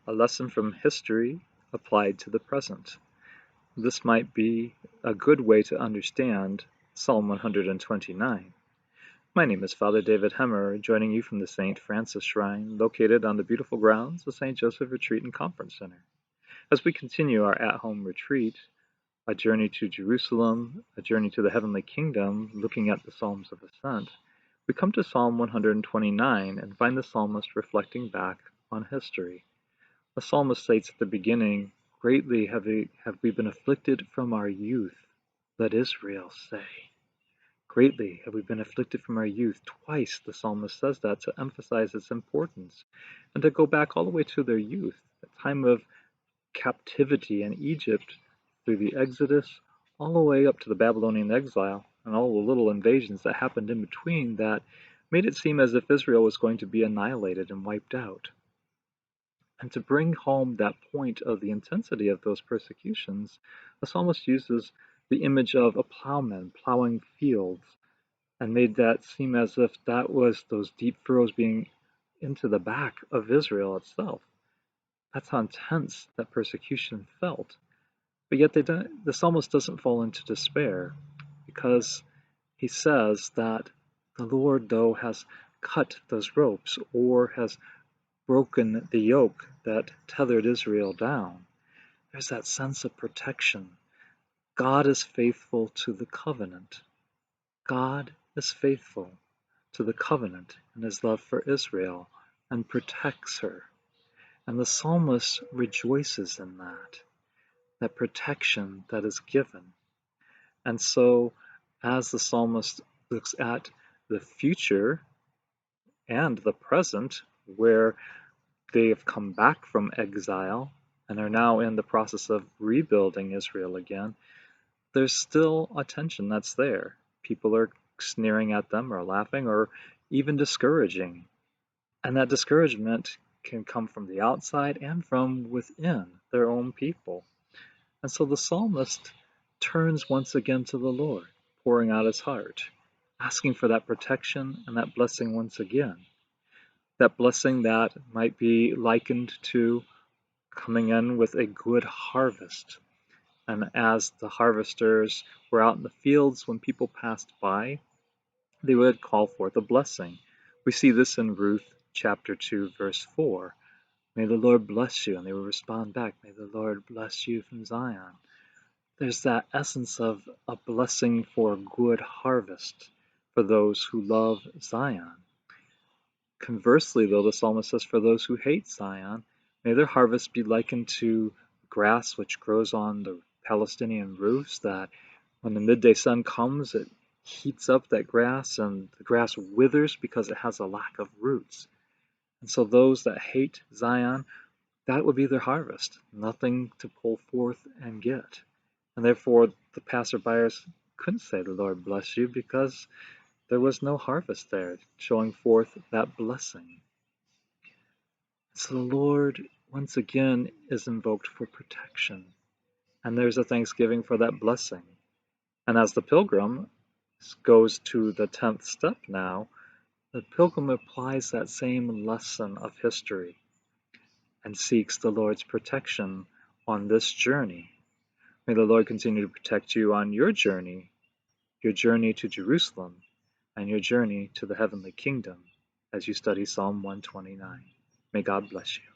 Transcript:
a lesson from history applied to the present. This might be a good way to understand Psalm 129. My name is Father David Huemmer, joining you from the St. Francis Shrine, located on the beautiful grounds of St. Joseph Retreat and Conference Center. As we continue our at-home retreat, a journey to Jerusalem, a journey to the heavenly kingdom, looking at the Psalms of Ascent, we come to Psalm 129 and find the psalmist reflecting back on history. The psalmist states at the beginning, "Greatly have we been afflicted from our youth, let Israel say." Greatly have we been afflicted from our youth. Twice the psalmist says that to emphasize its importance and to go back all the way to their youth, the time of captivity in Egypt through the Exodus, all the way up to the Babylonian exile and all the little invasions that happened in between that made it seem as if Israel was going to be annihilated and wiped out. And to bring home that point of the intensity of those persecutions, the psalmist uses the image of a plowman plowing fields and made that seem as if that was those deep furrows being into the back of Israel itself. That's how intense that persecution felt. But yet the psalmist doesn't fall into despair, because he says that the Lord, though, has cut those ropes or has broken the yoke that tethered Israel down. There's that sense of protection. God is faithful to the covenant. God is faithful to the covenant and his love for Israel and protects her. And the psalmist rejoices in that protection that is given. And so, as the psalmist looks at the future and the present, where they have come back from exile and are now in the process of rebuilding Israel again, there's still a tension that's there. People are sneering at them or laughing or even discouraging. And that discouragement can come from the outside and from within their own people. And so the psalmist turns once again to the Lord, pouring out his heart, asking for that protection and that blessing once again. That blessing that might be likened to coming in with a good harvest. And as the harvesters were out in the fields, when people passed by, they would call forth a blessing. We see this in Ruth chapter 2, verse 4. May the Lord bless you. And they would respond back, may the Lord bless you from Zion. There's that essence of a blessing for a good harvest for those who love Zion. Conversely, though, the psalmist says, for those who hate Zion, may their harvest be likened to grass which grows on the Palestinian roofs, that when the midday sun comes, it heats up that grass and the grass withers because it has a lack of roots. And so those that hate Zion, that would be their harvest, nothing to pull forth and get. And therefore the passerbyers couldn't say the Lord bless you because there was no harvest there, showing forth that blessing. So the Lord, once again, is invoked for protection. And there's a thanksgiving for that blessing. And as the pilgrim goes to the 10th step now, the pilgrim applies that same lesson of history and seeks the Lord's protection on this journey. May the Lord continue to protect you on your journey to Jerusalem, and your journey to the heavenly kingdom as you study Psalm 129. May God bless you.